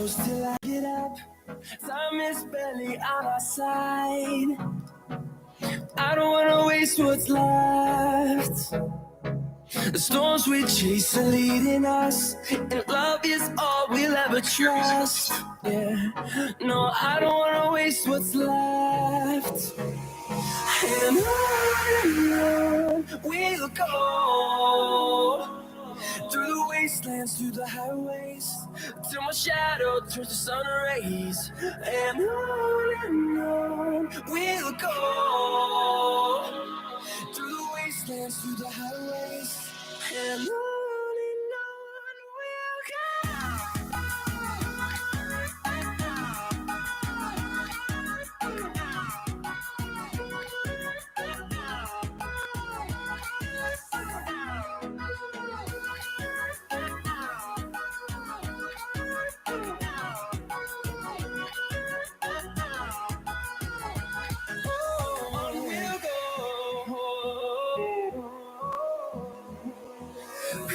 close till I get up. Time is barely on our side. I don't wanna waste what's left. The storms we chase are leading us, and love is all we'll ever trust. Yeah, no, I don't wanna waste what's left. And on we'll go, through the wastelands, through the highways, till my shadow turns to sun rays. And on we'll go, through the wastelands, through the highways, and on we'll go.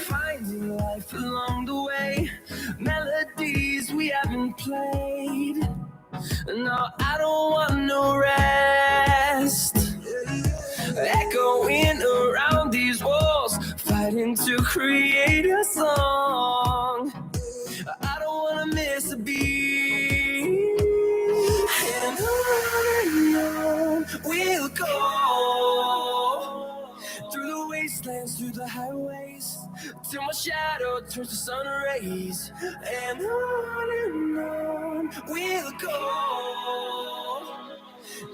Finding life along the way, melodies we haven't played. No, I don't want no rest. Echoing around these walls, fighting to create a song. I don't wanna miss a beat. And on we'll go, through the wastelands, through the highways, till my shadow turns to sun rays. And on we'll go,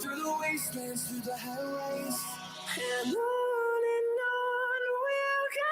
through the wastelands, through the highways, and on we'll go.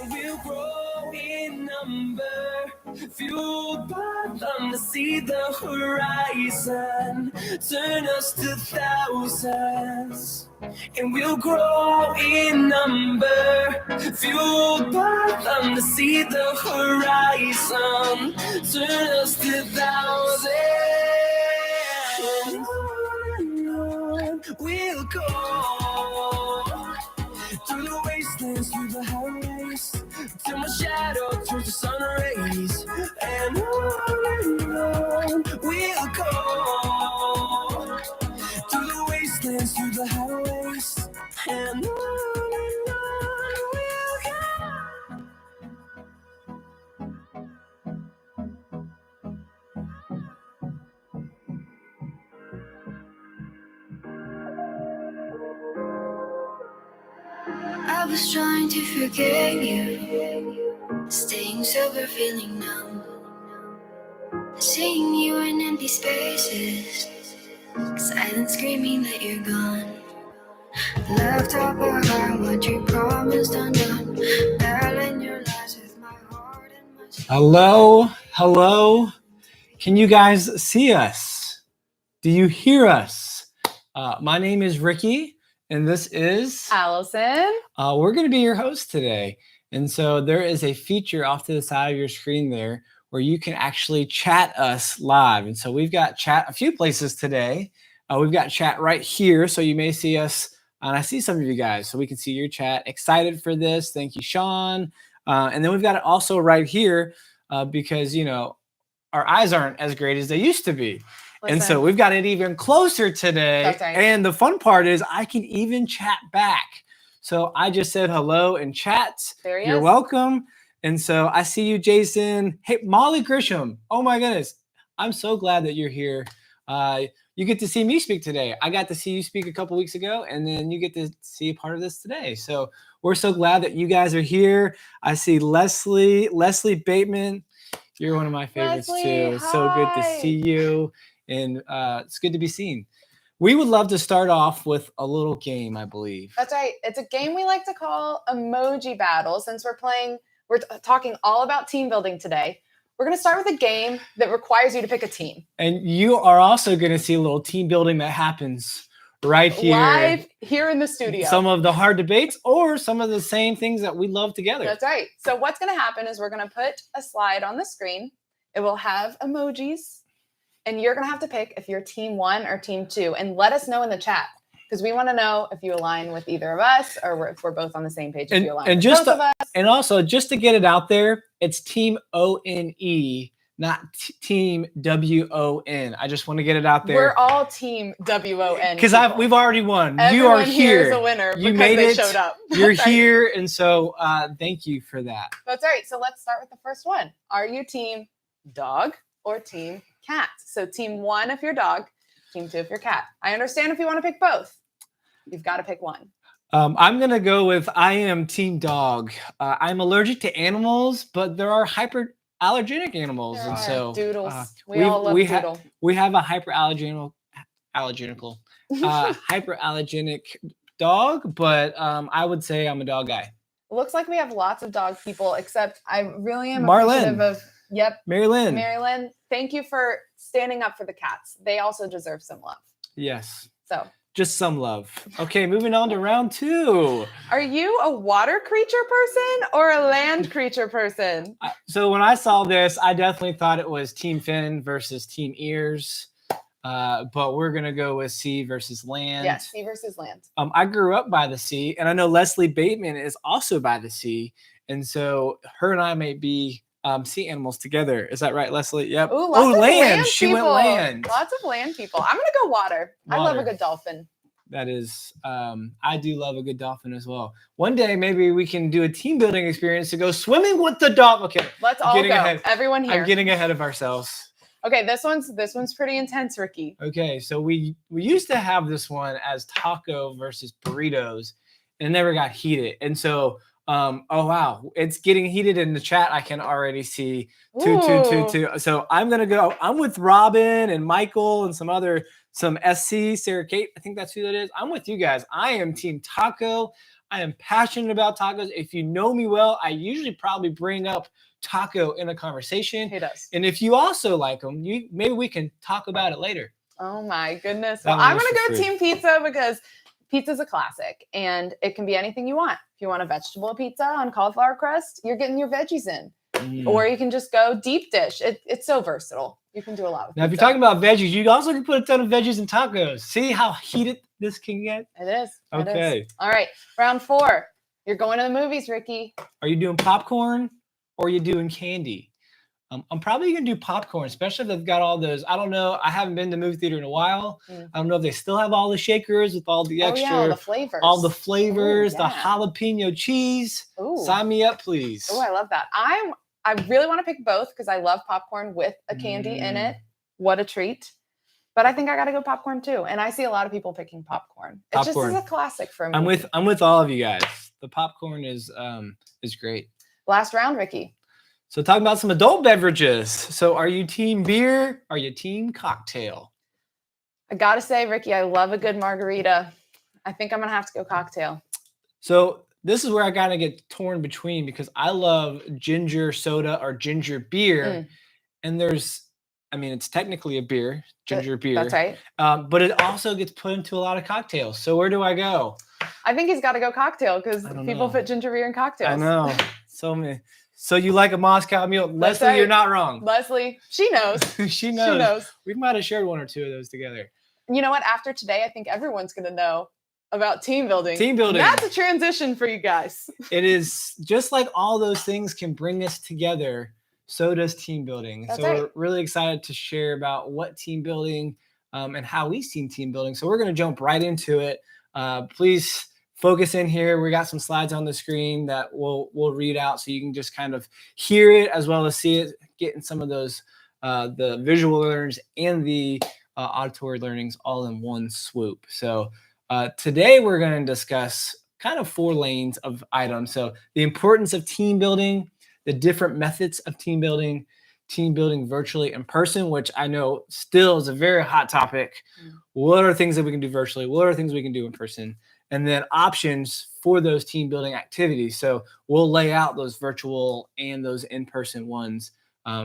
We'll grow in number, fueled by them to see the horizon, turn us to thousands. And we'll grow in number, fueled by them to see the horizon, turn us to thousands. And on we'll go, through the wastelands, through the highways, till my shadow turns to sun rays. And on we'll go, through the wastelands, through the highways, and on we'll go. I was trying to forget you, staying sober, feeling numb, seeing you in empty spaces, silent screaming that you're gone. Left up a heart, what you promised undone, battling your lies with my heart and my soul. Hello. Can you guys see us? Do you hear us? My name is Ricky, and this is Allison. We're going to be your host today. And so there is a feature off to the side of your screen there where you can actually chat us live. And so we've got chat a few places today. We've got chat right here. So you may see us, and I see some of you guys, so we can see your chat. Excited for this. Thank you, Sean. And then we've got it also right here because, you know, our eyes aren't as great as they used to be. And so we've got it even closer today. That's right. And the fun part is I can even chat back. So I just said hello in chat. There he You're is. welcome. And so I see you, Jason. Hey, Molly Grisham. Oh my goodness. I'm so glad that you're here. You get to see me speak today. I got to see you speak a couple weeks ago, and then you get to see part of this today. So we're so glad that you guys are here. I see Leslie Bateman. You're one of my favorites too. Hi. So good to see you. And it's good to be seen. We would love to start off with a little game, I believe. That's right. It's a game we like to call Emoji Battle. Since we're talking all about team building today. We're going to start with a game that requires you to pick a team. And you are also going to see a little team building that happens right here. Live here in the studio. Some of the hard debates or some of the same things that we love together. That's right. So what's going to happen is we're going to put a slide on the screen. It will have emojis. And you're going to have to pick if you're team 1 or team 2. And let us know in the chat. Because we want to know if you align with either of us or if we're both on the same page. If you align with both of us. And also, just to get it out there, it's team ONE, not team WON. I just want to get it out there. We're all team WON. Because we've already won. Everyone you are here. Is a winner you because made they it. Showed up. You're here. And so thank you for that. That's right. So let's start with the first one. Are you team dog or team cat? So team 1 if you're dog, team 2 if you're cat. I understand if you want to pick both. You've got to pick one. I'm going to go with I am team dog. I'm allergic to animals, but there are hyperallergenic animals. There and are so doodles. We all love doodle. We have a hyperallergenic dog, but I would say I'm a dog guy. It looks like we have lots of dog people, except I really am Marlin. appreciative of Mary Lynn, thank you for standing up for the cats. They also deserve some love. Yes. So just some love. Okay, moving on to round 2. Are you a water creature person or a land creature person? So when I saw this, I definitely thought it was Team Fin versus Team Ears. But we're going to go with sea versus land. Yes, sea versus land. I grew up by the sea, and I know Leslie Bateman is also by the sea. And so her and I may be sea animals together. Is that right, Leslie? Yep. Ooh, lots of land She people. went land. Lots of land people. I'm going to go water. I love a good dolphin. That is, I do love a good dolphin as well. One day, maybe we can do a team building experience to go swimming with the dolphin. Okay. Let's all go. Everyone here. I'm getting ahead of ourselves. Okay, this one's pretty intense, Ricky. Okay, so we used to have this one as taco versus burritos, and it never got heated. And so, oh wow, it's getting heated in the chat. I can already see two. So I'm with Robin and Michael and some SC, Sarah Kate. I think that's who that is. I'm with you guys. I am team taco. I am passionate about tacos. If you know me well, I usually probably bring up taco in a conversation. He does. And if you also like them, maybe we can talk about it later. Oh my goodness. Well, I'm going to go team pizza because pizza's a classic and it can be anything you want. If you want a vegetable pizza on cauliflower crust, you're getting your veggies in. Or you can just go deep dish. It's so versatile. You can do a lot with Now, if you're talking about veggies, you also can put a ton of veggies in tacos. See how heated this can get? It is. Okay. It is. All right. Round 4. You're going to the movies, Ricky. Are you doing popcorn or are you doing candy? I'm probably going to do popcorn, especially if they've got all those. I don't know. I haven't been to the movie theater in a while. I don't know if they still have all the shakers with all the extra. all the flavors. All the flavors, the jalapeno cheese. Ooh. Sign me up, please. Oh, I love that. I really want to pick both because I love popcorn with a candy in it. What a treat. But I think I got to go popcorn too. And I see a lot of people picking popcorn. It just is a classic for me. I'm with all of you guys. The popcorn is great. Last round, Ricky. So talking about some adult beverages. So are you team beer? Are you team cocktail? I got to say, Ricky, I love a good margarita. I think I'm going to have to go cocktail. So this is where I kind of get torn between because I love ginger soda or ginger beer. And it's technically a beer, ginger beer. That's right. But it also gets put into a lot of cocktails. So where do I go? I think he's got to go cocktail because people put ginger beer in cocktails. I know. So many. So you like a Moscow Mule. Leslie, right. You're not wrong. Leslie, she knows. She knows. We might have shared one or two of those together. You know what? After today, I think everyone's going to know about team building. Team building. That's a transition for you guys. It is just like all those things can bring us together. So does team building. That's We're really excited to share about what team building and how we see team building. So we're going to jump right into it. Please focus in here. We got some slides on the screen that we'll read out so you can just kind of hear it as well as see it, getting some of those the visual learners and the auditory learnings all in one swoop. So today we're going to discuss kind of 4 lanes of items. So the importance of team building, the different methods of team building virtually in person, which I know still is a very hot topic. What are things that we can do virtually? What are things we can do in person? And then options for those team building activities. So we'll lay out those virtual and those in-person ones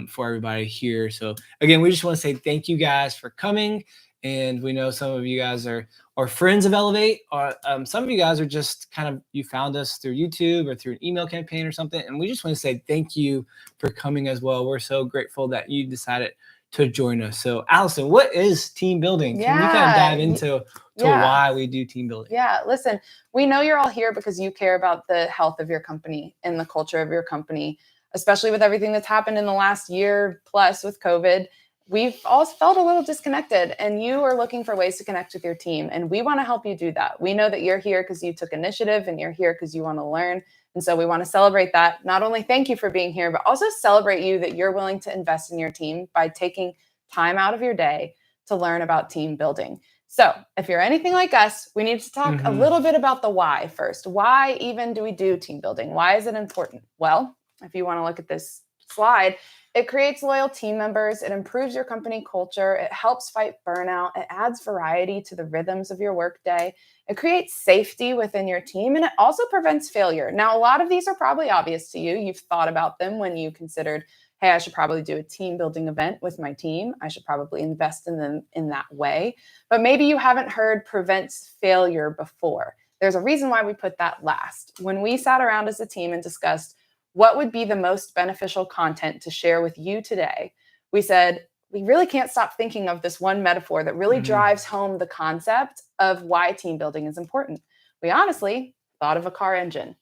for everybody here. So again, we just want to say thank you guys for coming And we know some of you guys are friends of Elevate, or some of you guys are just kind of, you found us through YouTube or through an email campaign or something. And we just want to say thank you for coming as well. We're so grateful that you decided to join us. So Allison, what is team building? Can you kind of dive into why we do team building? Yeah, listen, we know you're all here because you care about the health of your company and the culture of your company, especially with everything that's happened in the last year plus with COVID. We've all felt a little disconnected, and you are looking for ways to connect with your team. And we want to help you do that. We know that you're here because you took initiative, and you're here because you want to learn. And so we want to celebrate that. Not only thank you for being here, but also celebrate you that you're willing to invest in your team by taking time out of your day to learn about team building. So if you're anything like us, we need to talk a little bit about the why first. Why even do we do team building? Why is it important? Well, if you want to look at this slide, it creates loyal team members. It improves your company culture. It helps fight burnout. It adds variety to the rhythms of your workday. It creates safety within your team, and it also prevents failure. Now, a lot of these are probably obvious to you. You've thought about them when you considered, hey, I should probably do a team building event with my team. I should probably invest in them in that way. But maybe you haven't heard prevents failure before. There's a reason why we put that last. When we sat around as a team and discussed what would be the most beneficial content to share with you today, we said, we really can't stop thinking of this one metaphor that really drives home the concept of why team building is important. We honestly thought of a car engine.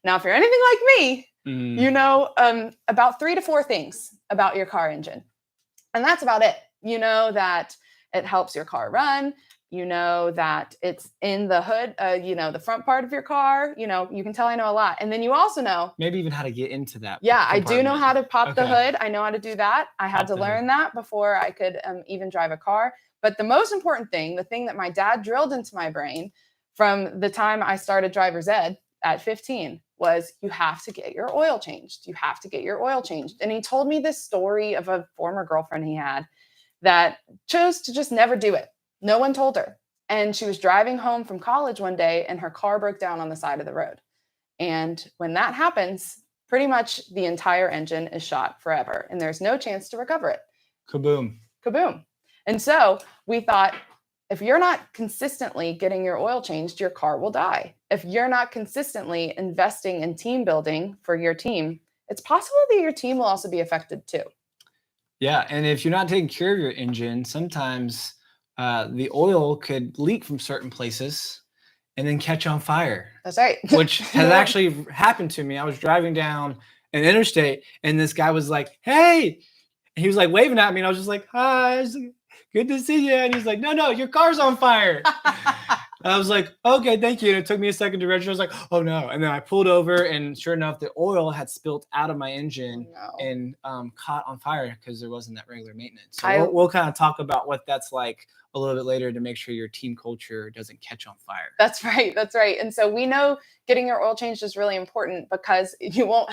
Now, if you're anything like me, you know about 3 to 4 things about your car engine. And that's about it. You know that it helps your car run. You know that it's in the hood, the front part of your car. You know, you can tell I know a lot. And then you also know maybe even how to get into that. Yeah, I do know how to pop the hood. I know how to do that. I had to learn that before I could even drive a car. But the most important thing, the thing that my dad drilled into my brain from the time I started driver's ed at 15 was you have to get your oil changed. You have to get your oil changed. And he told me this story of a former girlfriend he had that chose to just never do it. No one told her. And she was driving home from college one day and her car broke down on the side of the road. And when that happens, pretty much the entire engine is shot forever and there's no chance to recover it. Kaboom. Kaboom. And so we thought, if you're not consistently getting your oil changed, your car will die. If you're not consistently investing in team building for your team, it's possible that your team will also be affected too. Yeah, and if you're not taking care of your engine, sometimes the oil could leak from certain places and then catch on fire. That's right. Which has actually happened to me. I was driving down an interstate and this guy was like, hey, and he was like waving at me and I was just like, hi, good to see you. And he's like, no, your car's on fire. I was like, okay, thank you. And it took me a second to register. I was like, oh no. And then I pulled over and sure enough, the oil had spilt out of my engine and caught on fire because there wasn't that regular maintenance. So we'll kind of talk about what that's like a little bit later to make sure your team culture doesn't catch on fire. That's right. And so we know getting your oil changed is really important because you won't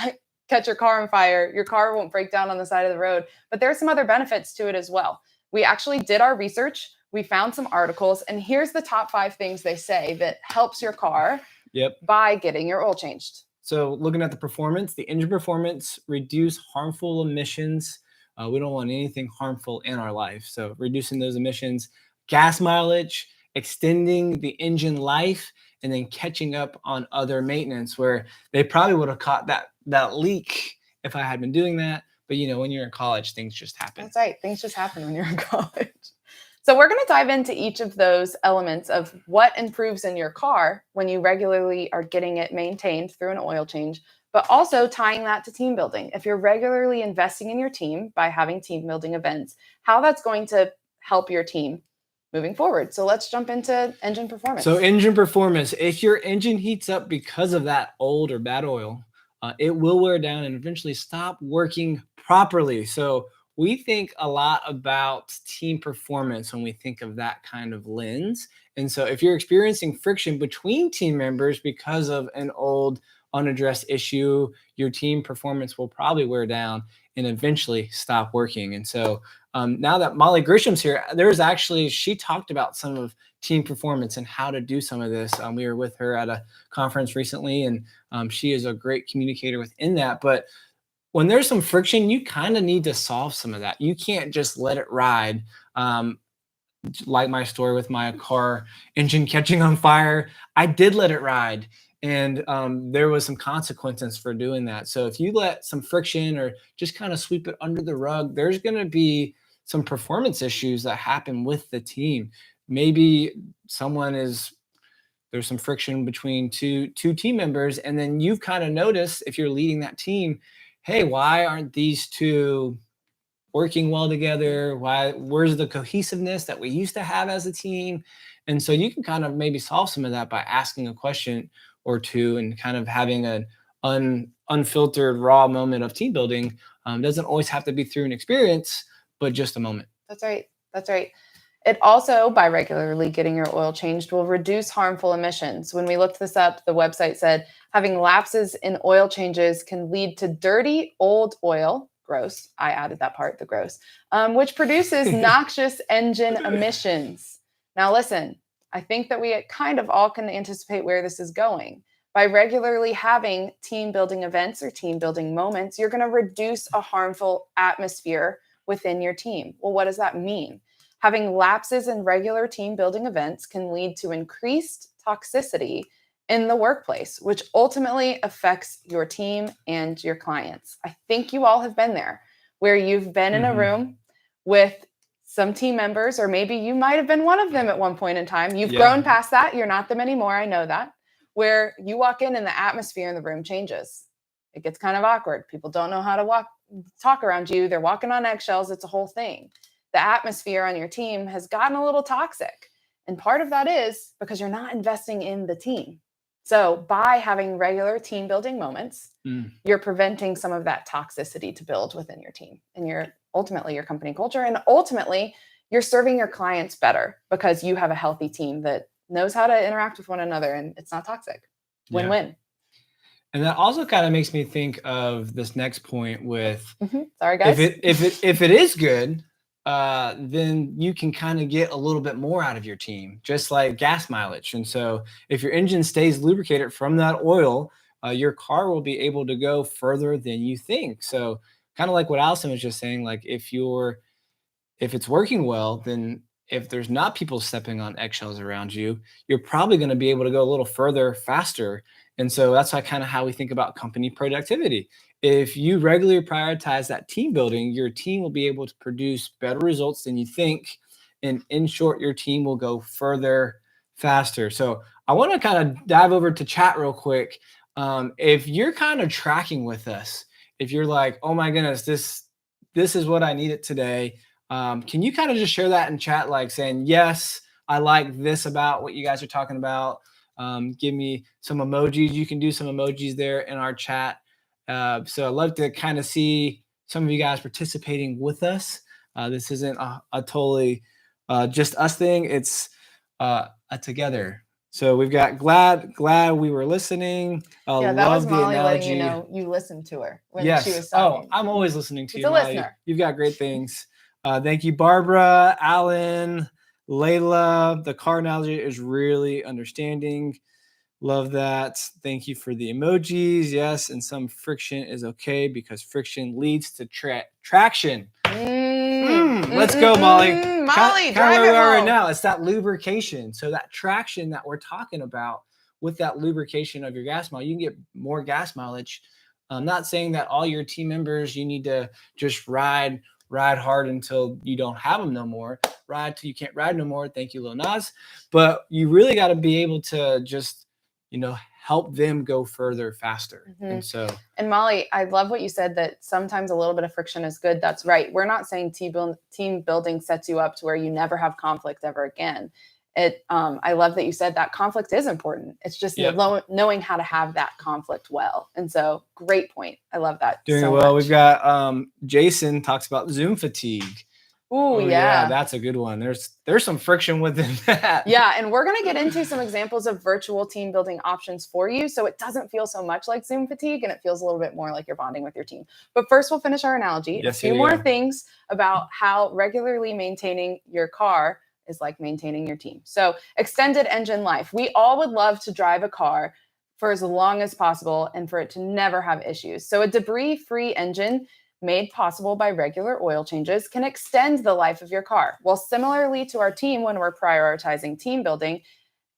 catch your car on fire. Your car won't break down on the side of the road, but there are some other benefits to it as well. We actually did our research. We found some articles, and here's the top 5 things they say that helps your car by getting your oil changed. So looking at the performance, the engine performance, reduce harmful emissions. We don't want anything harmful in our life. So reducing those emissions, gas mileage, extending the engine life, and then catching up on other maintenance where they probably would have caught that leak if I had been doing that. But, when you're in college, things just happen. That's right. Things just happen when you're in college. So we're going to dive into each of those elements of what improves in your car when you regularly are getting it maintained through an oil change, but also tying that to team building. If you're regularly investing in your team by having team building events, how that's going to help your team moving forward. So let's jump into engine performance. So engine performance, if your engine heats up because of that old or bad oil, it will wear down and eventually stop working properly. So we think a lot about team performance when we think of that kind of lens. And so if you're experiencing friction between team members because of an old unaddressed issue, your team performance will probably wear down and eventually stop working. And so now that Molly Grisham's here, she talked about some of team performance and how to do some of this. We were with her at a conference recently, and she is a great communicator within that. But when there's some friction, you kind of need to solve some of that. You can't just let it ride. like my story with my car engine catching on fire, I did let it ride. And there was some consequences for doing that. So if you let some friction or just kind of sweep it under the rug, there's going to be some performance issues that happen with the team. Maybe there's some friction between two team members, and then you've kind of noticed, if you're leading that team, hey, why aren't these two working well together? Where's the cohesiveness that we used to have as a team? And so you can kind of maybe solve some of that by asking a question or two and kind of having an unfiltered raw moment of team building. Doesn't always have to be through an experience, but just a moment. That's right. It also, by regularly getting your oil changed, will reduce harmful emissions. When we looked this up, the website said having lapses in oil changes can lead to dirty old oil, gross, I added that part, the gross, which produces noxious engine emissions. Now listen, I think that we kind of all can anticipate where this is going. By regularly having team building events or team building moments, you're going to reduce a harmful atmosphere within your team. Well, what does that mean? Having lapses in regular team building events can lead to increased toxicity in the workplace, which ultimately affects your team and your clients. I think you all have been there, where you've been in a room with some team members, or maybe you might have been one of them at one point in time. You've grown past that. You're not them anymore. I know that. Where you walk in and the atmosphere in the room changes. It gets kind of awkward. People don't know how to talk around you. They're walking on eggshells. It's a whole thing. The atmosphere on your team has gotten a little toxic. And part of that is because you're not investing in the team. So by having regular team building moments, you're preventing some of that toxicity to build within your team and ultimately your company culture. And ultimately, you're serving your clients better because you have a healthy team that knows how to interact with one another and it's not toxic. Win-win. Yeah. And that also kind of makes me think of this next point with, sorry guys, if it is good, then you can kind of get a little bit more out of your team, just like gas mileage. And so if your engine stays lubricated from that oil, your car will be able to go further than you think. So kind of like what Allison was just saying, like if it's working well, then if there's not people stepping on eggshells around you, you're probably going to be able to go a little further faster. And so that's kind of how we think about company productivity. If you regularly prioritize that team building, your team will be able to produce better results than you think. And in short, your team will go further faster. So I want to kind of dive over to chat real quick. If you're kind of tracking with us, if you're like, oh my goodness, this is what I needed today. Can you kind of just share that in chat, like saying, yes, I like this about what you guys are talking about. Give me some emojis. You can do some emojis there in our chat. So I'd love to kind of see some of you guys participating with us. This isn't a totally just us thing. It's a together. So we've got glad we were listening. That was Molly letting you know you listened to her when she was talking. I'm always listening to you, a Molly. Listener. You've got great things. Thank you, Barbara, Alan, Layla. The car analogy is really understanding. Love that. Thank you for the emojis. Yes, and some friction is okay because friction leads to traction. Let's go, Molly. Molly, drive where it we are right home. now. It's that lubrication. So that traction that we're talking about with that lubrication of your gas mileage, you can get more gas mileage. I'm not saying that all your team members, you need to just ride hard until you don't have them no more. Ride till you can't ride no more. Thank you, Lil Nas. But you really got to be able to just, help them go further faster. And Molly, I love what you said, that sometimes a little bit of friction is good. That's right. We're not saying team building sets you up to where you never have conflict ever again. I love that you said that conflict is important. It's just knowing how to have that conflict well. And so great point. I love that. Doing well. We've got Jason talks about Zoom fatigue. Oh yeah, that's a good one. There's some friction within that. Yeah, and we're going to get into some examples of virtual team building options for you, so it doesn't feel so much like Zoom fatigue, and it feels a little bit more like you're bonding with your team. But first, we'll finish our analogy. Yes, a few more things about how regularly maintaining your car is like maintaining your team. So extended engine life. We all would love to drive a car for as long as possible and for it to never have issues. So a debris-free engine made possible by regular oil changes can extend the life of your car. Well, similarly to our team, when we're prioritizing team building,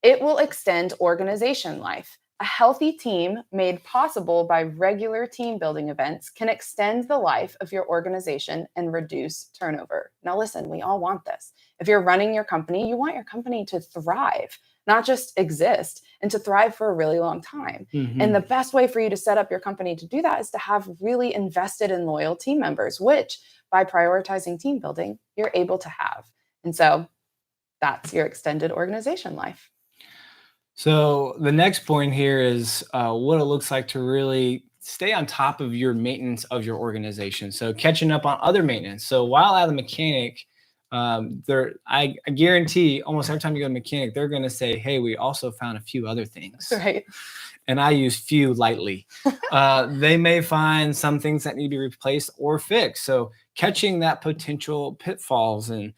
it will extend organization life. A healthy team made possible by regular team building events can extend the life of your organization and reduce turnover. Now, listen, we all want this. If you're running your company, you want your company to thrive, not just exist, and to thrive for a really long time. Mm-hmm. And the best way for you to set up your company to do that is to have really invested and loyal team members, which by prioritizing team building, you're able to have. And so that's your extended organization life. So the next point here is what it looks like to really stay on top of your maintenance of your organization. So catching up on other maintenance. So while at a mechanic, I guarantee almost every time you go to a mechanic, they're going to say, hey, we also found a few other things. Right. And I use few lightly. They may find some things that need to be replaced or fixed. So catching that potential pitfalls and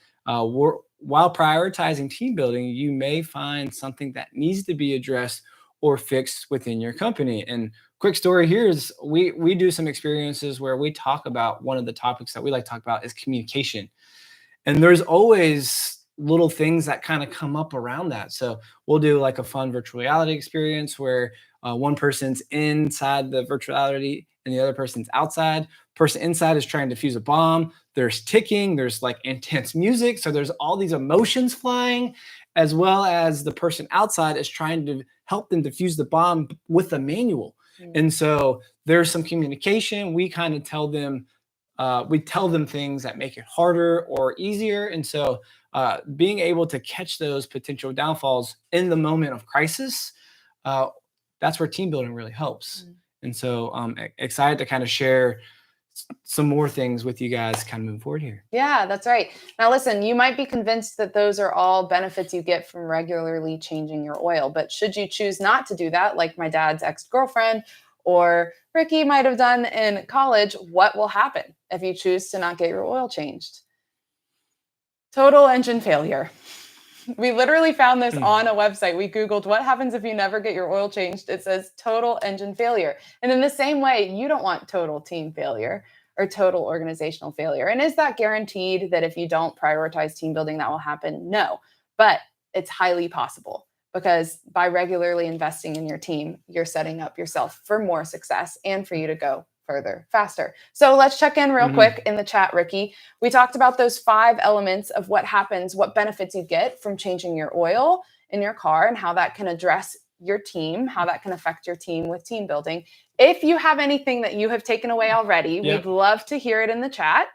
while prioritizing team building, you may find something that needs to be addressed or fixed within your company. And quick story here is we do some experiences where we talk about one of the topics that we like to talk about is communication. And there's always little things that kind of come up around that. So we'll do like a fun virtual reality experience where one person's inside the virtual reality and the other person's outside. Person inside is trying to defuse a bomb. There's ticking, there's like intense music. So there's all these emotions flying, as well as the person outside is trying to help them defuse the bomb with a manual. Mm-hmm. And so there's some communication. We kind of tell them, things that make it harder or easier. And so being able to catch those potential downfalls in the moment of crisis, that's where team building really helps. Mm-hmm. And so I'm excited to kind of share some more things with you guys kind of moving forward here. Yeah, that's right. Now, listen, you might be convinced that those are all benefits you get from regularly changing your oil, but should you choose not to do that, like my dad's ex-girlfriend or Ricky might have done in college, what will happen if you choose to not get your oil changed? Total engine failure. We literally found this on a website. We Googled what happens if you never get your oil changed. It says total engine failure. And in the same way, you don't want total team failure or total organizational failure. And is that guaranteed that if you don't prioritize team building, that will happen? No, but it's highly possible because by regularly investing in your team, you're setting up yourself for more success and for you to go further, faster. So let's check in real quick in the chat, Ricky. We talked about those 5 elements of what happens, what benefits you get from changing your oil in your car and how that can address your team, how that can affect your team with team building. If you have anything that you have taken away already, we'd love to hear it in the chat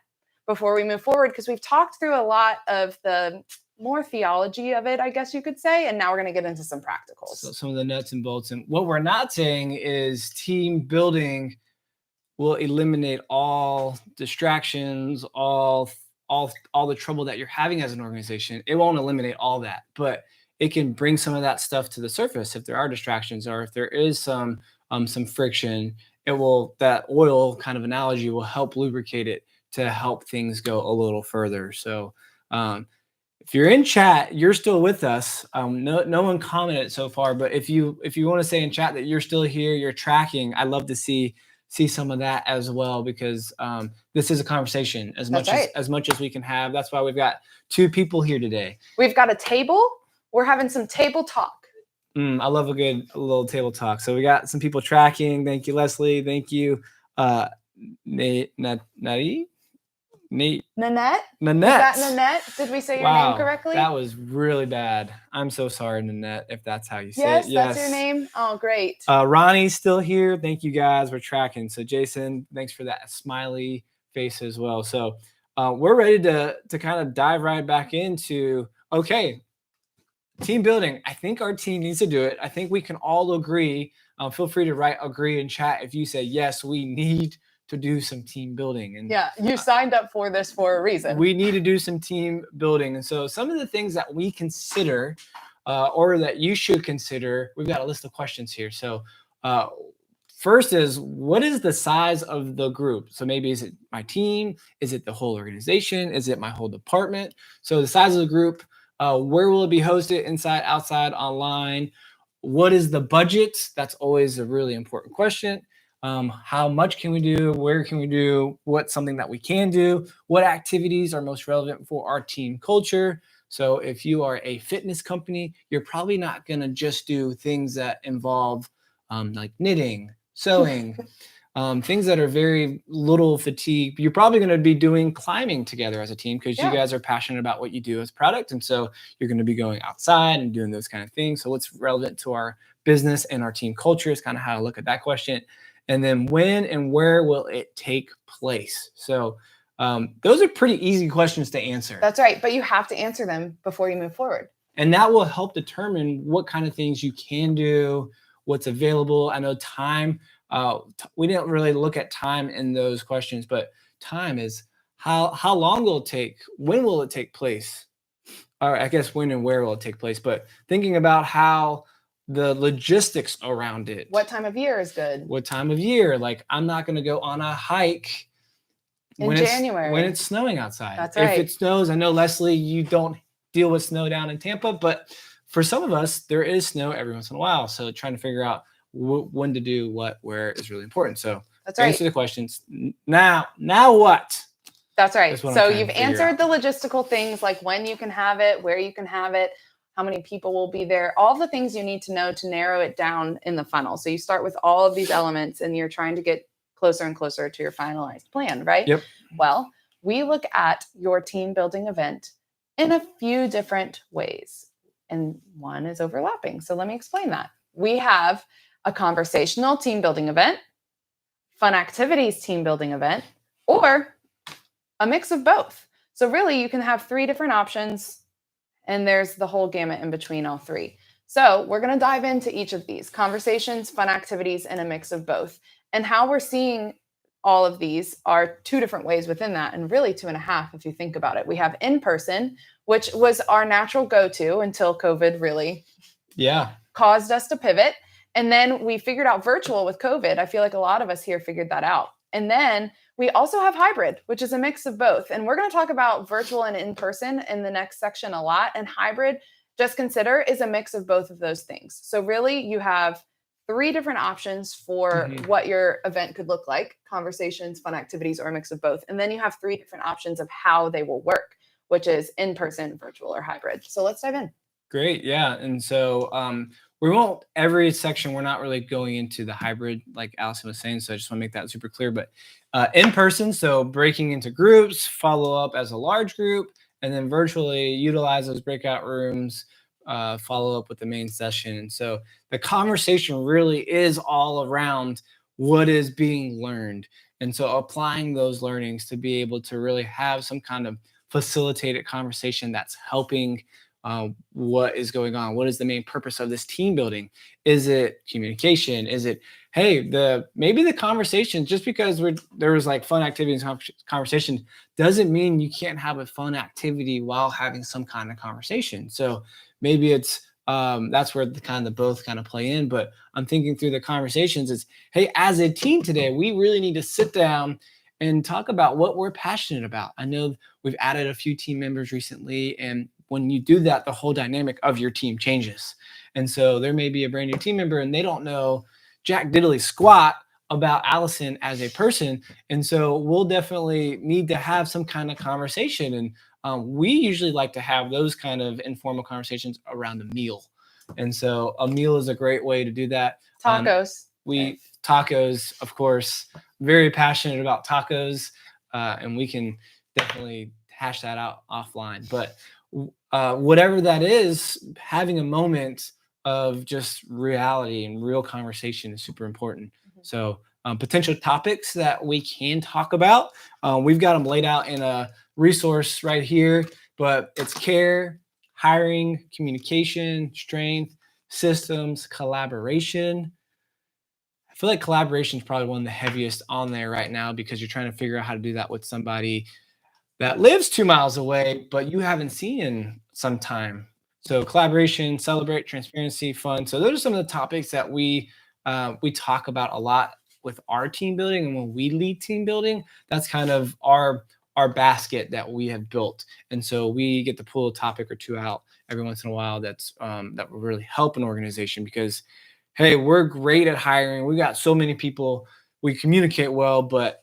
before we move forward, because we've talked through a lot of the more theology of it, I guess you could say, and now we're going to get into some practicals. So some of the nuts and bolts. And what we're not saying is team building will eliminate all distractions, all the trouble that you're having as an organization. It won't eliminate all that, but it can bring some of that stuff to the surface if there are distractions or if there is some friction. That oil kind of analogy will help lubricate it to help things go a little further. So if you're in chat, you're still with us. No one commented so far, but if you want to say in chat that you're still here, you're tracking, I'd love to see some of that as well, because this is a conversation as much as we can have. That's why we've got 2 people here today. We've got a table. We're having some table talk. I love a little table talk. So we got some people tracking. Thank you, Leslie. Thank you, Nanette. Nanette? Is that Nanette? Did we say your name correctly? That was really bad. I'm so sorry, Nanette, if that's how you say it. Yes, that's your name. Oh, great. Ronnie's still here. Thank you, guys. We're tracking. So Jason, thanks for that smiley face as well. So we're ready to kind of dive right back into, okay, team building. I think our team needs to do it. I think we can all agree. Feel free to write agree in chat if you say, yes, we need to do some team building. And you signed up for this for a reason. We need to do some team building. And so some of the things that we consider or that you should consider, we've got a list of questions here. So first is, what is the size of the group? So maybe is it my team? Is it the whole organization? Is it my whole department? So the size of the group, where will it be hosted? Inside, outside, online? What is the budget? That's always a really important question. How much can we do? Where can we do? What's something that we can do? What activities are most relevant for our team culture? So if you are a fitness company, you're probably not going to just do things that involve like knitting, sewing, things that are very little fatigue. You're probably going to be doing climbing together as a team because you guys are passionate about what you do as product. And so you're going to be going outside and doing those kind of things. So what's relevant to our business and our team culture is kind of how to look at that question. And then when and where will it take place? So those are pretty easy questions to answer. That's right. But you have to answer them before you move forward. And that will help determine what kind of things you can do, what's available. I know time, we didn't really look at time in those questions, but time is how long will it take? When will it take place? Or I guess when and where will it take place? But thinking about how the logistics around it. What time of year is good? What time of year? Like, I'm not going to go on a hike in January when it's snowing outside. That's right. If it snows, I know, Leslie, you don't deal with snow down in Tampa, but for some of us, there is snow every once in a while. So trying to figure out when to do what, where is really important. So that's right. Answer the questions. Now what? That's right. So you've answered the logistical things like when you can have it, where you can have it, how many people will be there, all the things you need to know to narrow it down in the funnel. So you start with all of these elements and you're trying to get closer and closer to your finalized plan, right? Yep. Well, we look at your team building event in a few different ways. And one is overlapping. So let me explain that. We have a conversational team building event, fun activities team building event, or a mix of both. So really you can have 3 different options and there's the whole gamut in between all 3. So we're going to dive into each of these: conversations, fun activities, and a mix of both. And how we're seeing all of these are 2 different ways within that, and really 2.5 if you think about it. We have in-person, which was our natural go-to until COVID really caused us to pivot. And then we figured out virtual with COVID. I feel like a lot of us here figured that out. And then we also have hybrid, which is a mix of both. And we're going to talk about virtual and in-person in the next section a lot. And hybrid, just consider, is a mix of both of those things. So really you have 3 different options for what your event could look like: conversations, fun activities, or a mix of both. And then you have 3 different options of how they will work, which is in-person, virtual, or hybrid. So let's dive in. Great. Yeah. And so we won't, every section, we're not really going into the hybrid like Allison was saying. So I just want to make that super clear. But in person, so breaking into groups, follow up as a large group, and then virtually utilize those breakout rooms, follow up with the main session. And so the conversation really is all around what is being learned. And so applying those learnings to be able to really have some kind of facilitated conversation that's helping what is going on. What is the main purpose of this team building? Is it communication? Is it, hey, maybe the conversation, just because there was like fun activities and conversation doesn't mean you can't have a fun activity while having some kind of conversation. So maybe it's that's where the both kind of play in. But I'm thinking through the conversations is, hey, as a team today, we really need to sit down and talk about what we're passionate about. I know we've added a few team members recently, and when you do that, the whole dynamic of your team changes. And so there may be a brand new team member and they don't know jack diddly squat about Allison as a person. And so we'll definitely need to have some kind of conversation. And we usually like to have those kind of informal conversations around a meal. And so a meal is a great way to do that. Tacos. Tacos, of course, very passionate about tacos. And we can definitely hash that out offline. But whatever that is, having a moment of just reality and real conversation is super important. So potential topics that we can talk about, we've got them laid out in a resource right here, but it's care, hiring, communication, strength, systems, collaboration. I feel like collaboration is probably one of the heaviest on there right now because you're trying to figure out how to do that with somebody that lives 2 miles away, but you haven't seen in some time. So collaboration, celebrate, transparency, fun. So those are some of the topics that we talk about a lot with our team building. And when we lead team building, that's kind of our basket that we have built. And so we get to pull a topic or 2 out every once in a while that will really help an organization because, hey, we're great at hiring. We got so many people. we communicate well, but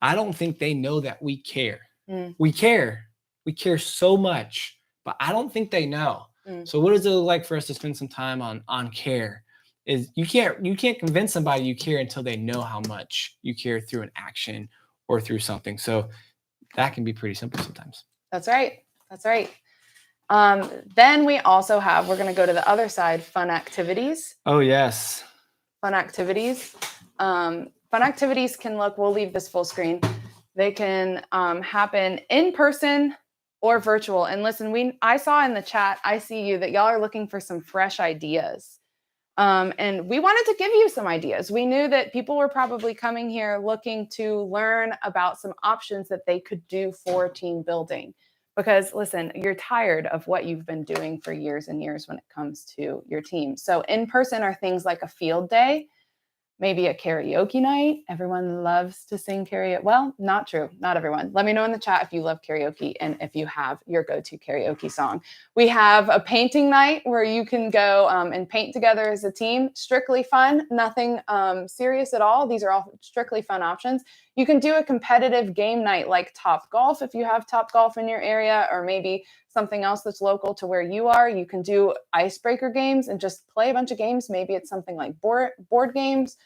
I don't think they know that we care. Mm. We care so much, but I don't think they know. So what does it look like for us to spend some time on care? Is you can't convince somebody you care until they know how much you care through an action or through something. So that can be pretty simple sometimes. That's right. Then we also have, we're going to go to the other side, fun activities. Oh, yes. Fun activities. Fun activities can look, we'll leave this full screen. They can happen in person or virtual. And listen, I saw in the chat, I see you, that y'all are looking for some fresh ideas. And we wanted to give you some ideas. We knew that people were probably coming here looking to learn about some options that they could do for team building. Because listen, you're tired of what you've been doing for years and years when it comes to your team. So in person are things like a field day, maybe a karaoke night. Everyone loves to sing karaoke. Well, not true. Not everyone. Let me know in the chat if you love karaoke and if you have your go-to karaoke song. We have a painting night where you can go and paint together as a team. Strictly fun, nothing serious at all. These are all strictly fun options. You can do a competitive game night like Top Golf if you have Top Golf in your area, or maybe something else that's local to where you are. You can do icebreaker games and just play a bunch of games. Maybe it's something like board games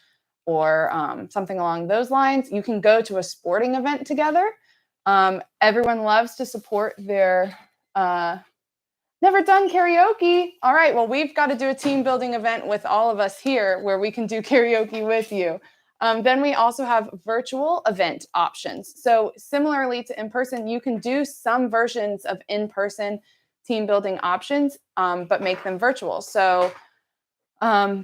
or something along those lines. You can go to a sporting event together. Everyone loves to support their never done karaoke. All right, well, we've got to do a team building event with all of us here where we can do karaoke with you. Then we also have virtual event options. So similarly to in-person, you can do some versions of in-person team building options, but make them virtual. So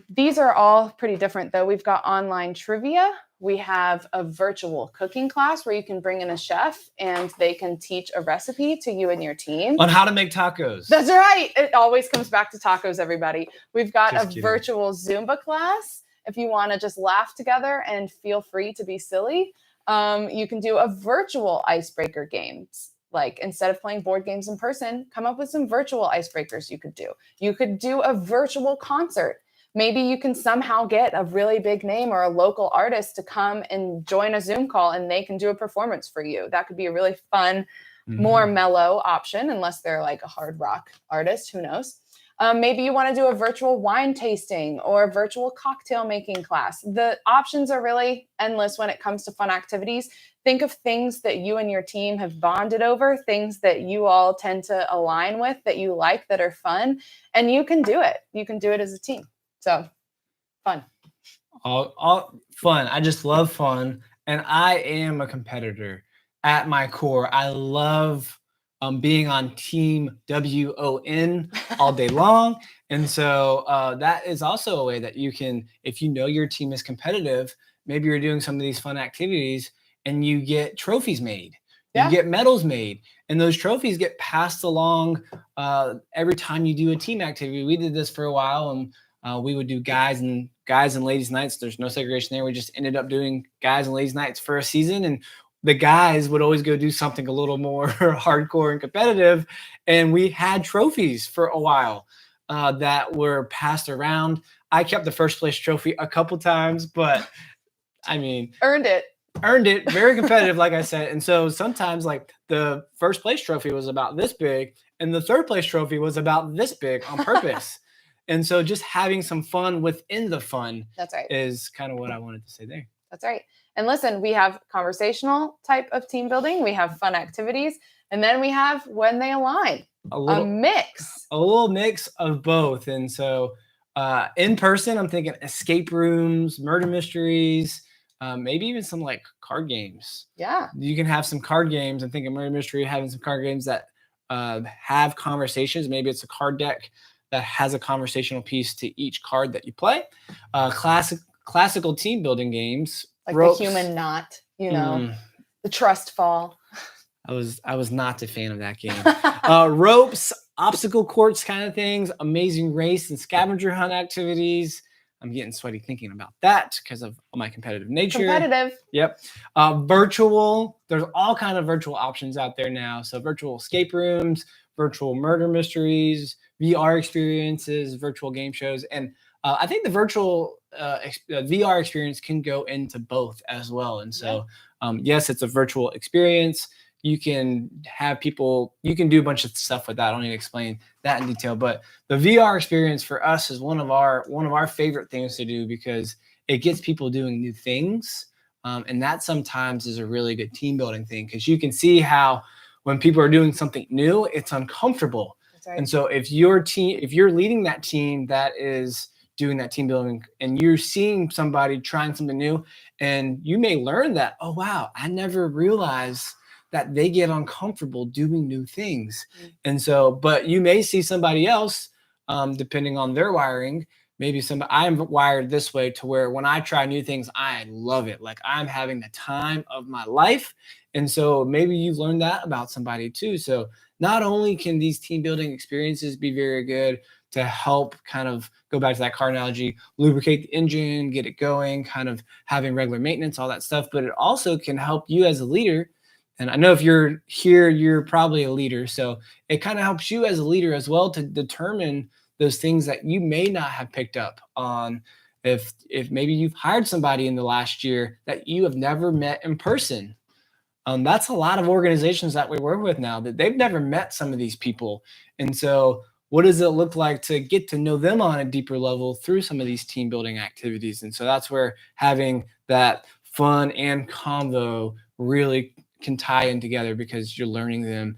these are all pretty different though. We've got online trivia. We have a virtual cooking class where you can bring in a chef and they can teach a recipe to you and your team. On how to make tacos. That's right. It always comes back to tacos, everybody. We've got a virtual Zumba class. If you want to just laugh together and feel free to be silly, you can do a virtual icebreaker games. Like instead of playing board games in person, come up with some virtual icebreakers you could do. You could do a virtual concert. Maybe you can somehow get a really big name or a local artist to come and join a Zoom call and they can do a performance for you. That could be a really fun, more mellow option, unless they're like a hard rock artist, who knows? Maybe you want to do a virtual wine tasting or a virtual cocktail making class. The options are really endless when it comes to fun activities. Think of things that you and your team have bonded over, things that you all tend to align with, that you like, that are fun, and you can do it. You can do it as a team. So fun. All fun. I just love fun. And I am a competitor at my core. I love being on team WON all day long. And so that is also a way that you can, if you know your team is competitive, maybe you're doing some of these fun activities and you get trophies made. You get medals made, and those trophies get passed along every time you do a team activity. We did this for a while, and we would do guys and ladies nights. There's no segregation there. We just ended up doing guys and ladies nights for a season, and the guys would always go do something a little more hardcore and competitive. And we had trophies for a while that were passed around. I kept the first place trophy a couple times, but I mean, earned it. Very competitive, like I said. And so sometimes like the first place trophy was about this big and the third place trophy was about this big on purpose. And so just having some fun within the fun, that's right, is kind of what I wanted to say there. That's right. And listen, we have conversational type of team building. We have fun activities. And then we have when they align, a little mix of both. And so in person, I'm thinking escape rooms, murder mysteries, maybe even some like card games. Yeah. You can have some card games. I'm thinking murder mystery, having some card games that have conversations. Maybe it's a card deck that has a conversational piece to each card that you play. Classical team building games. Like ropes. The human knot, the trust fall. I was not a fan of that game. Ropes, obstacle courts kind of things, amazing race and scavenger hunt activities. I'm getting sweaty thinking about that because of my competitive nature. Competitive. Yep. Virtual. There's all kind of virtual options out there now. So virtual escape rooms, virtual murder mysteries, VR experiences, virtual game shows. And I think the virtual VR experience can go into both as well. And so, yes, it's a virtual experience. You can have people, you can do a bunch of stuff with that. I don't need to explain that in detail, but the VR experience for us is one of our favorite things to do because it gets people doing new things. And that sometimes is a really good team building thing because you can see how when people are doing something new, it's uncomfortable. That's right. And so if you're leading that team that is doing that team building and you're seeing somebody trying something new, and you may learn that, oh, wow, I never realized that they get uncomfortable doing new things. And so, but you may see somebody else, depending on their wiring, maybe I'm wired this way to where when I try new things, I love it. Like I'm having the time of my life. And so maybe you've learned that about somebody too. So not only can these team building experiences be very good to help kind of go back to that car analogy, lubricate the engine, get it going, kind of having regular maintenance, all that stuff, but it also can help you as a leader. And I know if you're here, you're probably a leader. So it kind of helps you as a leader as well to determine those things that you may not have picked up on. If maybe you've hired somebody in the last year that you have never met in person. That's a lot of organizations that we work with now that they've never met some of these people. And so what does it look like to get to know them on a deeper level through some of these team building activities? And so that's where having that fun and convo really can tie in together because you're learning them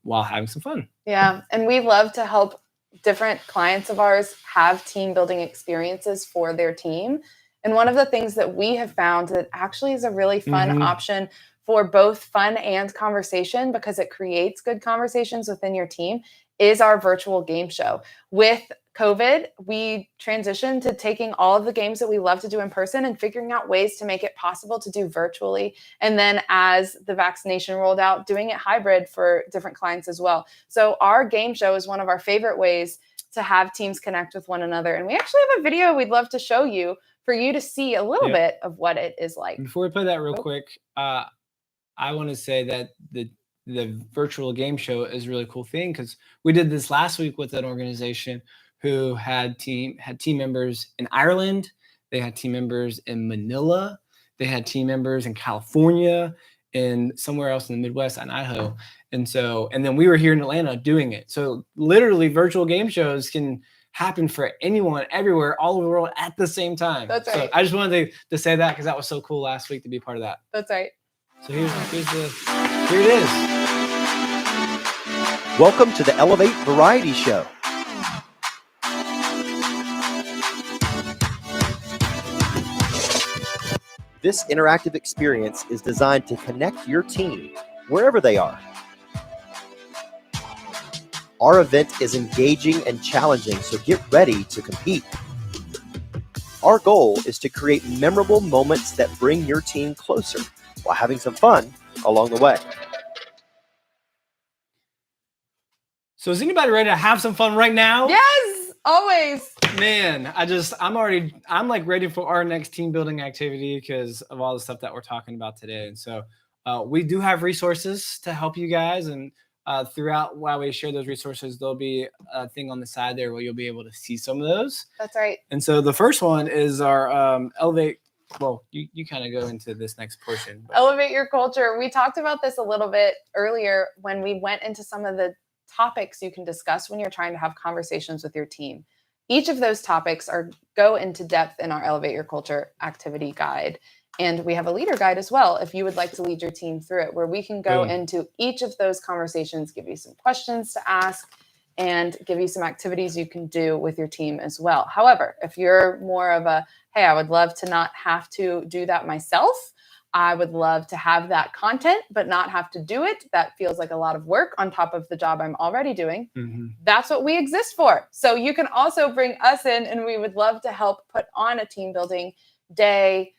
while having some fun. Yeah. And we love to help different clients of ours have team building experiences for their team. And one of the things that we have found that actually is a really fun option for both fun and conversation, because it creates good conversations within your team, is our virtual game show. With COVID, we transitioned to taking all of the games that we love to do in person and figuring out ways to make it possible to do virtually. And then as the vaccination rolled out, doing it hybrid for different clients as well. So our game show is one of our favorite ways to have teams connect with one another. And we actually have a video we'd love to show you for you to see a little bit of what it is like. Before we play that real quick, I want to say that the virtual game show is a really cool thing because we did this last week with an organization who had team members in Ireland. They had team members in Manila. They had team members in California and somewhere else in the Midwest and Idaho. And then we were here in Atlanta doing it. So literally virtual game shows can happen for anyone, everywhere, all over the world at the same time. That's right. So I just wanted to say that because that was so cool last week to be part of that. That's right. So here it is. Welcome to the Elevate Variety Show. This interactive experience is designed to connect your team wherever they are. Our event is engaging and challenging, so get ready to compete. Our goal is to create memorable moments that bring your team closer while having some fun along the way. So is anybody ready to have some fun right now? Yes, always. Man, I'm like ready for our next team building activity because of all the stuff that we're talking about today. And so we do have resources to help you guys. And throughout while we share those resources, there'll be a thing on the side there where you'll be able to see some of those. That's right. And so the first one is our Elevate. Well, you kind of go into this next portion. Elevate your culture. We talked about this a little bit earlier when we went into some of the topics you can discuss when you're trying to have conversations with your team. Each of those topics go into depth in our Elevate Your Culture activity guide. And we have a leader guide as well, if you would like to lead your team through it, where we can go into each of those conversations, give you some questions to ask, and give you some activities you can do with your team as well. However, if you're more of a, hey, I would love to not have to do that myself, I would love to have that content, but not have to do it. That feels like a lot of work on top of the job I'm already doing. That's what we exist for. So you can also bring us in, and we would love to help put on a team building day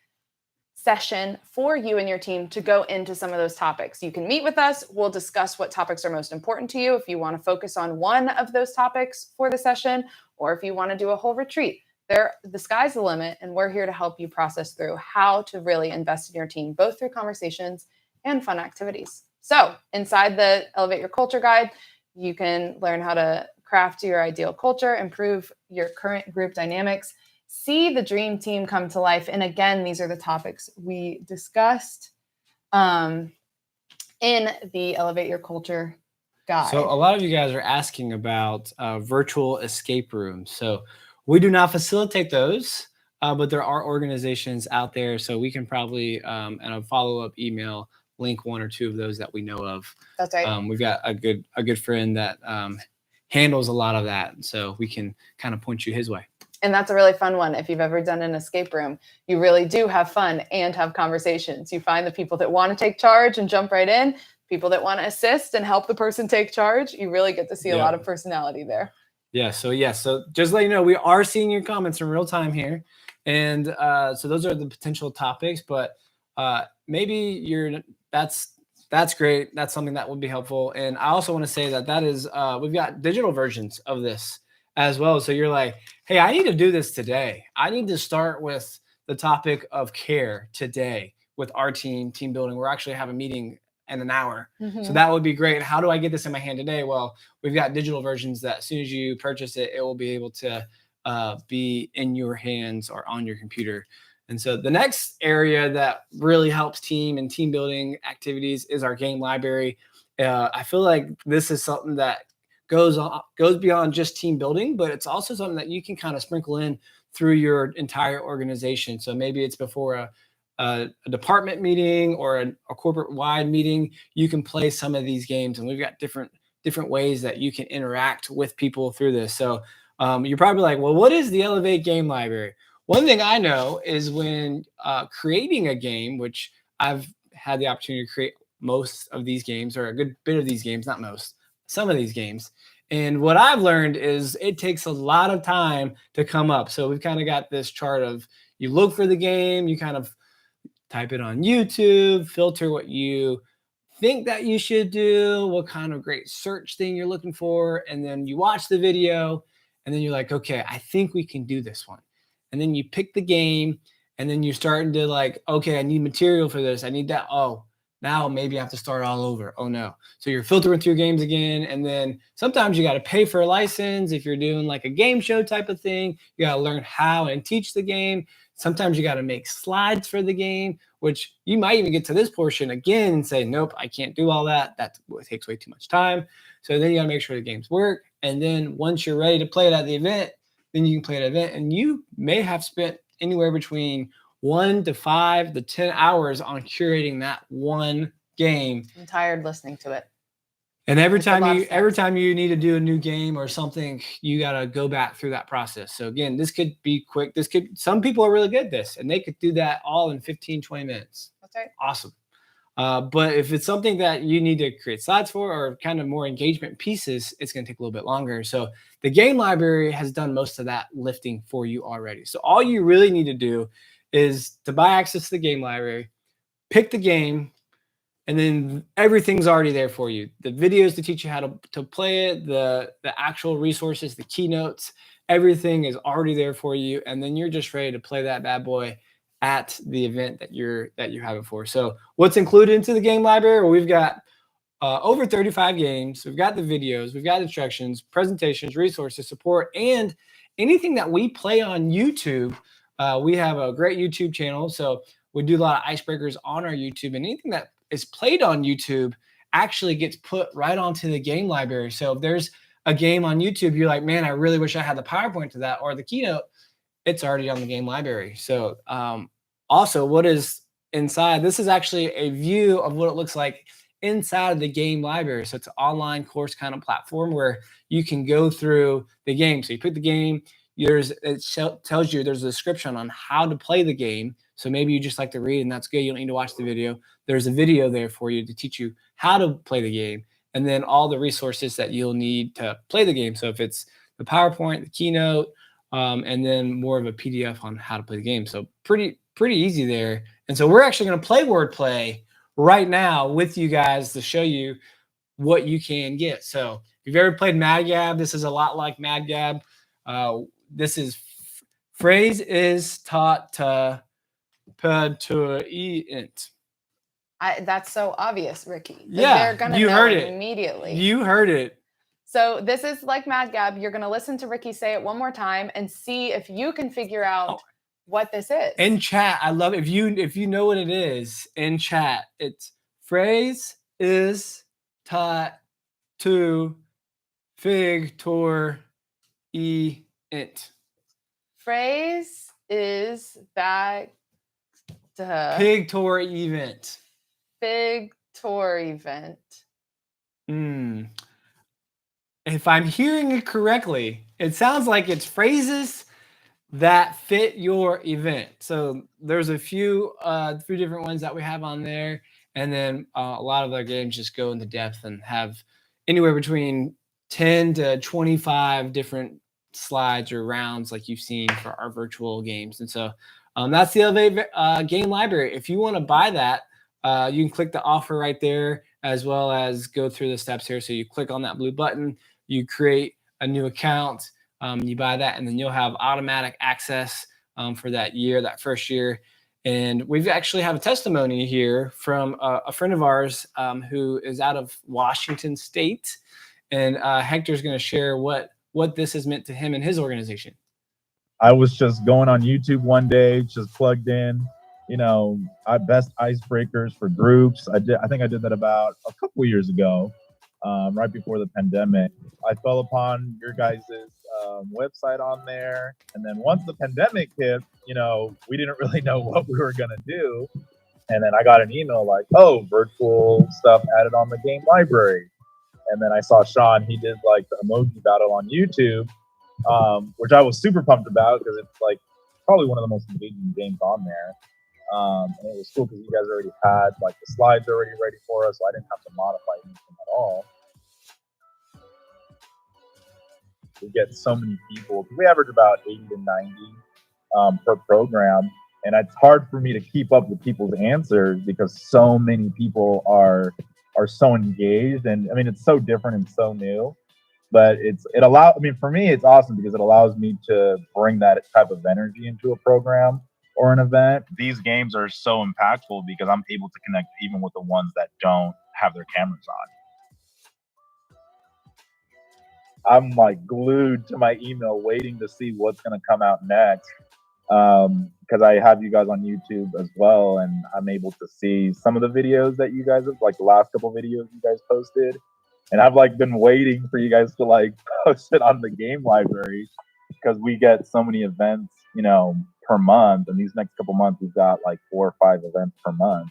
session for you and your team to go into some of those topics. You can meet with us. We'll discuss what topics are most important to you. If you want to focus on one of those topics for the session, or if you want to do a whole retreat, the sky's the limit, and we're here to help you process through how to really invest in your team, both through conversations and fun activities. So inside the Elevate Your Culture guide, you can learn how to craft your ideal culture, improve your current group dynamics, see the dream team come to life. And again, these are the topics we discussed in the Elevate Your Culture guide. So a lot of you guys are asking about virtual escape rooms. So we do not facilitate those, but there are organizations out there. So we can probably, in a follow-up email, link one or two of those that we know of. That's right. We've got a good friend that handles a lot of that. So we can kind of point you his way. And that's a really fun one. If you've ever done an escape room, you really do have fun and have conversations. You find the people that want to take charge and jump right in, people that want to assist and help the person take charge. You really get to see a lot of personality there. Yeah. So just let you know, we are seeing your comments in real time here. And so those are the potential topics, but maybe that's great. That's something that would be helpful. And I also want to say that is, we've got digital versions of this as well. So you're like, hey, I need to do this today. I need to start with the topic of care today with our team building. We're actually have a meeting in an hour. So that would be great. How do I get this in my hand today? Well, we've got digital versions that as soon as you purchase it, it will be able to be in your hands or on your computer. And so the next area that really helps team building activities is our game library. I feel like this is something that goes beyond just team building, but it's also something that you can kind of sprinkle in through your entire organization. So maybe it's before a department meeting or a corporate wide meeting, you can play some of these games, and we've got different ways that you can interact with people through this. So you're probably like, well, what is the Elevate Game Library? One thing I know is when creating a game, which I've had the opportunity to create most of these games, or a good bit of these games, not most, some of these games. And what I've learned is it takes a lot of time to come up. So we've kind of got this chart of, you look for the game, you kind of type it on YouTube, filter what you think that you should do, what kind of great search thing you're looking for, and then you watch the video, and then you're like, okay, I think we can do this one. And then you pick the game, and then you're starting to like, okay, I need material for this. I need that. Oh, now maybe I have to start all over. Oh no. So you're filtering through games again. And then sometimes you got to pay for a license. If you're doing like a game show type of thing, you got to learn how and teach the game. Sometimes you got to make slides for the game, which you might even get to this portion again and say, nope, I can't do all that. That takes way too much time. So then you got to make sure the games work. And then once you're ready to play it at the event, then you can play at an event. And you may have spent anywhere between 1 to 5 to 10 hours on curating that one game. I'm tired listening to it. And every time you need to do a new game or something, you got to go back through that process. So again, this could be quick. Some people are really good at this, and they could do that all in 15, 20 minutes. That's right. Awesome. But if it's something that you need to create slides for, or kind of more engagement pieces, it's going to take a little bit longer. So the game library has done most of that lifting for you already. So all you really need to do is to buy access to the game library, pick the game, and then everything's already there for you. The videos to teach you how to play it, the actual resources, the keynotes, everything is already there for you. And then you're just ready to play that bad boy at the event that you have it for. So what's included into the game library? Well, we've got over 35 games. We've got the videos, we've got instructions, presentations, resources, support, and anything that we play on YouTube. We have a great YouTube channel. So we do a lot of icebreakers on our YouTube, and anything that is played on YouTube actually gets put right onto the game library. So if there's a game on YouTube, you're like, man, I really wish I had the PowerPoint to that or the keynote, it's already on the game library. So also what is inside, this is actually a view of what it looks like inside of the game library. So it's an online course kind of platform where you can go through the game. So you pick the game, it tells you there's a description on how to play the game. So maybe you just like to read, and that's good. You don't need to watch the video. There's a video there for you to teach you how to play the game, and then all the resources that you'll need to play the game. So if it's the PowerPoint, the keynote, and then more of a PDF on how to play the game. So pretty easy there. And so we're actually going to play wordplay right now with you guys to show you what you can get. So if you've ever played Mad Gab, this is a lot like Mad Gab. This is phrase is taught to int. That's so obvious, Ricky. Yeah, they're gonna you know heard it immediately. You heard it. So this is like Mad Gab. You're going to listen to Ricky say it one more time and see if you can figure out what this is. In chat, I love if you know what it is in chat. It's phrase is taught to fig tor int. Phrase is back to Pig tour event. fig tour event. If I'm hearing it correctly, it sounds like it's phrases that fit your event. So there's a few different ones that we have on there, and then a lot of our games just go into depth and have anywhere between 10 to 25 different slides or rounds like you've seen for our virtual games. And so that's the Elevate game library. If you want to buy that, you can click the offer right there, as well as go through the steps here. So you click on that blue button, you create a new account, you buy that, and then you'll have automatic access for that year, that first year. And we've actually have a testimony here from a friend of ours who is out of Washington State. And Hector's going to share what this has meant to him and his organization. I was just going on YouTube one day, just plugged in, best icebreakers for groups. I think I did that about a couple years ago, right before the pandemic. I fell upon your guys' website on there. And then once the pandemic hit, we didn't really know what we were going to do. And then I got an email like, oh, virtual stuff added on the game library. And then I saw Sean, he did like the emoji battle on YouTube, which I was super pumped about because it's like probably one of the most engaging games on there. And it was cool because you guys already had like the slides already ready for us, so I didn't have to modify anything at all. We get so many people. We average about 80 to 90 per program. And it's hard for me to keep up with people's answers because so many people are so engaged. And I mean, it's so different and so new. But for me, it's awesome because it allows me to bring that type of energy into a program or an event. These games are so impactful because I'm able to connect even with the ones that don't have their cameras on. I'm like glued to my email waiting to see what's going to come out next. Because I have you guys on YouTube as well, and I'm able to see some of the videos that you guys have, like the last couple videos you guys posted. And I've like been waiting for you guys to like post it on the game library because we get so many events, per month. And these next couple months, we've got like 4 or 5 events per month.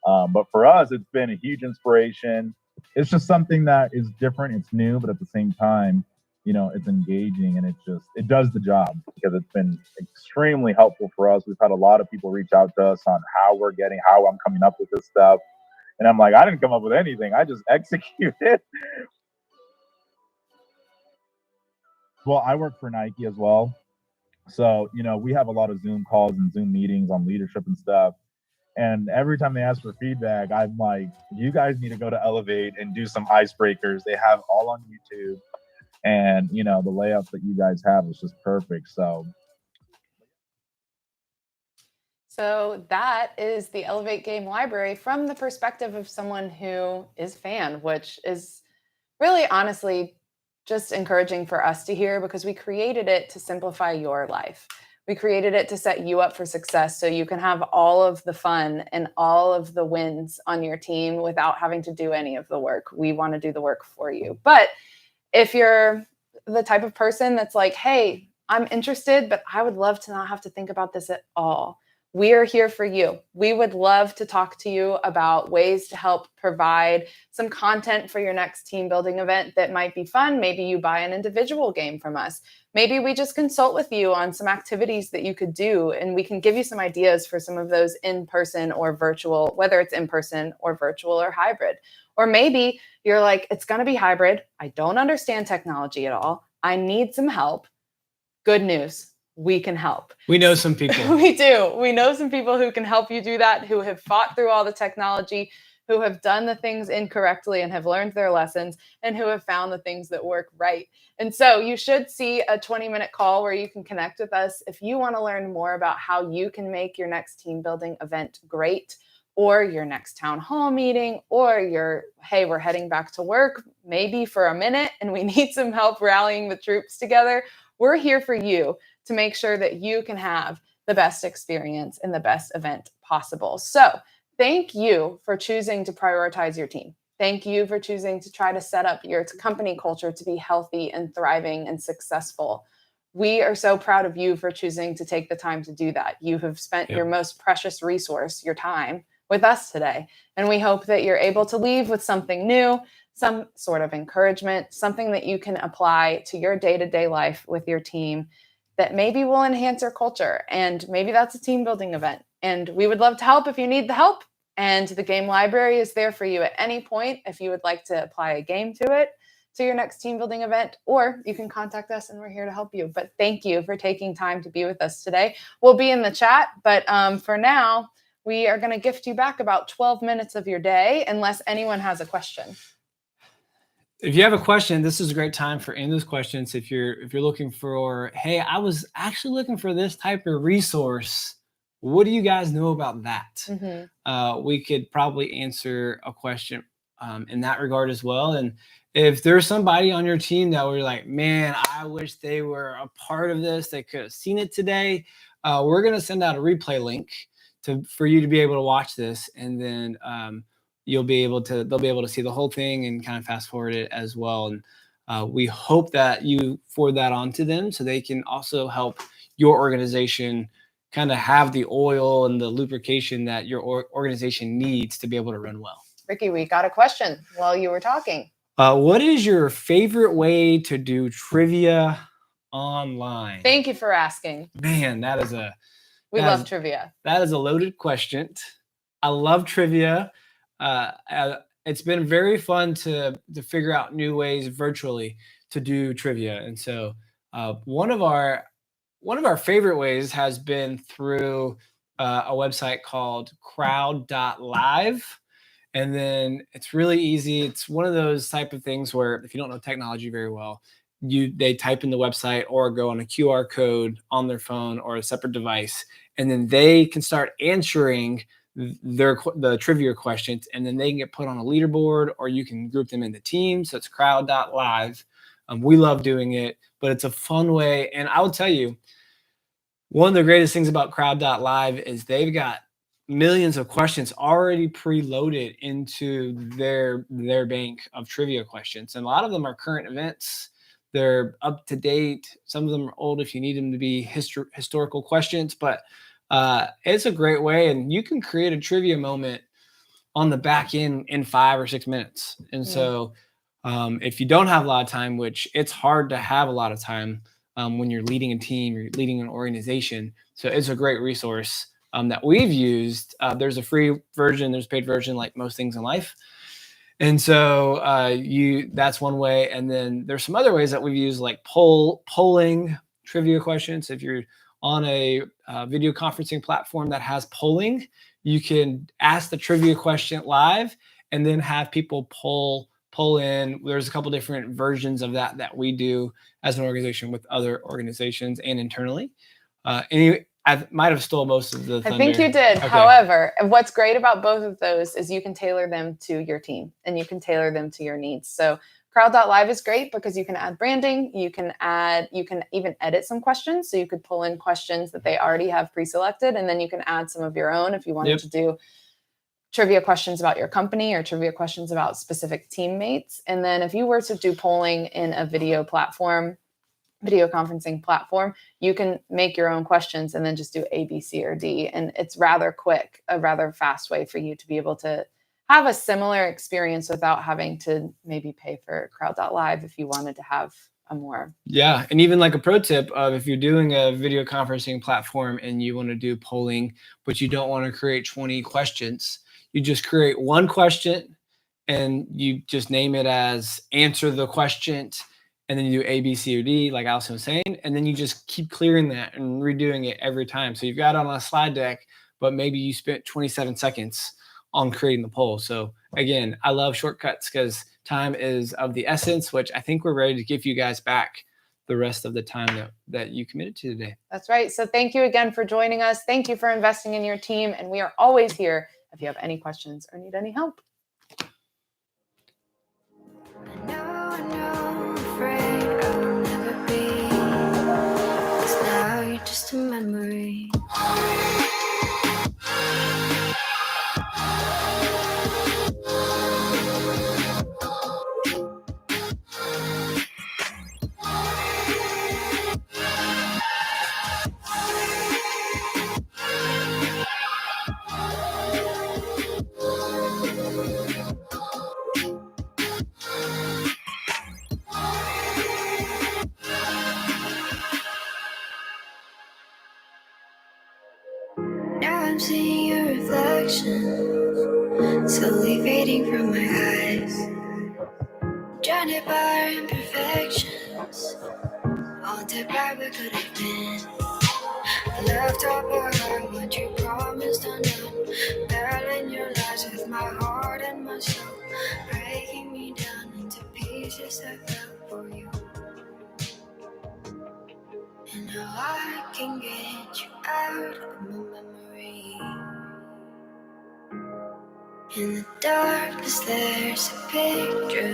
But for us, it's been a huge inspiration. It's just something that is different. It's new, but at the same time, it's engaging, and it does the job because it's been extremely helpful for us. We've had a lot of people reach out to us on how I'm coming up with this stuff. And I'm like, I didn't come up with anything. I just executed. Well, I work for Nike as well. So, we have a lot of Zoom calls and Zoom meetings on leadership and stuff. And every time they ask for feedback, I'm like, you guys need to go to Elevate and do some icebreakers. They have all on YouTube. And, the layouts that you guys have is just perfect. So that is the Elevate Game Library from the perspective of someone who is a fan, which is really honestly just encouraging for us to hear because we created it to simplify your life. We created it to set you up for success so you can have all of the fun and all of the wins on your team without having to do any of the work. We want to do the work for you. But if you're the type of person that's like, hey, I'm interested, but I would love to not have to think about this at all, we are here for you. We would love to talk to you about ways to help provide some content for your next team building event that might be fun. Maybe you buy an individual game from us. Maybe we just consult with you on some activities that you could do, and we can give you some ideas for some of those in-person or virtual, whether it's in-person or virtual or hybrid. Or maybe you're like, it's going to be hybrid. I don't understand technology at all. I need some help. Good news. We can help. We know some people. We do. We know some people who can help you do that, who have fought through all the technology, who have done the things incorrectly and have learned their lessons, and who have found the things that work right. And so you should see a 20-minute call where you can connect with us if you want to learn more about how you can make your next team building event great, or your next town hall meeting, or hey, we're heading back to work, maybe for a minute, and we need some help rallying the troops together. We're here for you to make sure that you can have the best experience and the best event possible. So thank you for choosing to prioritize your team. Thank you for choosing to try to set up your company culture to be healthy and thriving and successful. We are so proud of you for choosing to take the time to do that. You have spent your most precious resource, your time, with us today. And we hope that you're able to leave with something new, some sort of encouragement, something that you can apply to your day-to-day life with your team that maybe will enhance your culture. And maybe that's a team building event. And we would love to help if you need the help. And the game library is there for you at any point if you would like to apply a game to it, to your next team building event, or you can contact us and we're here to help you. But thank you for taking time to be with us today. We'll be in the chat, but for now, we are going to gift you back about 12 minutes of your day, unless anyone has a question. If you have a question, this is a great time for endless questions. If you're looking for, hey, I was actually looking for this type of resource, what do you guys know about that? We could probably answer a question in that regard as well. And if there's somebody on your team that we're like, man, I wish they were a part of this, they could have seen it today, we're going to send out a replay link for you to be able to watch this, and then they'll be able to see the whole thing and kind of fast forward it as well. And we hope that you forward that on to them so they can also help your organization kind of have the oil and the lubrication that your organization needs to be able to run well. Ricky, we got a question while you were talking. What is your favorite way to do trivia online? Thank you for asking. Man, we love trivia. That is a loaded question. I love trivia. It's been very fun to figure out new ways virtually to do trivia. And so one of our favorite ways has been through a website called crowd.live. And then it's really easy. It's one of those type of things where if you don't know technology very well, they type in the website or go on a QR code on their phone or a separate device, and then they can start answering the trivia questions, and then they can get put on a leaderboard, or you can group them into teams. So it's crowd.live. We love doing it, but it's a fun way. And I will tell you, one of the greatest things about crowd.live is they've got millions of questions already preloaded into their bank of trivia questions. And a lot of them are current events. They're up to date. Some of them are old if you need them to be historical questions, but it's a great way. And you can create a trivia moment on the back end in 5 or 6 minutes. And so if you don't have a lot of time, which it's hard to have a lot of time when you're leading a team, you're leading an organization. So it's a great resource that we've used. There's a free version, there's a paid version, like most things in life. And so that's one way. And then there's some other ways that we've used, like polling trivia questions. If you're on a video conferencing platform that has polling, you can ask the trivia question live and then have people poll in. There's a couple different versions of that we do as an organization with other organizations and internally. I might have stole most of the thunder. I think you did. Okay. However, what's great about both of those is you can tailor them to your team and you can tailor them to your needs. So crowd.live is great because you can add branding. You can even edit some questions. So you could pull in questions that they already have pre-selected, and then you can add some of your own if you wanted to do trivia questions about your company or trivia questions about specific teammates. And then if you were to do polling in a video conferencing platform, you can make your own questions and then just do A, B, C, or D. And it's rather quick, a rather fast way for you to be able to have a similar experience without having to maybe pay for crowd.live if you wanted to have a more. Yeah. And even like a pro tip of if you're doing a video conferencing platform and you want to do polling, but you don't want to create 20 questions, you just create one question and you just name it as answer the question. And then you do A, B, C, or D, like Allison was saying, and then you just keep clearing that and redoing it every time. So you've got it on a slide deck, but maybe you spent 27 seconds on creating the poll. So again, I love shortcuts because time is of the essence, which I think we're ready to give you guys back the rest of the time that you committed to today. That's right. So thank you again for joining us. Thank you for investing in your team. And we are always here if you have any questions or need any help. I know, afraid I will never be. 'Cause now you're just a memory. Now I'm seeing your reflection, slowly fading from my eyes. Drowned by our imperfections, haunted by what could have been. I left up our heart, what you promised undone. Battling your lies with my heart and my soul, breaking me down into pieces I fell for you. And now I can get you out of my memory. In the darkness there's a picture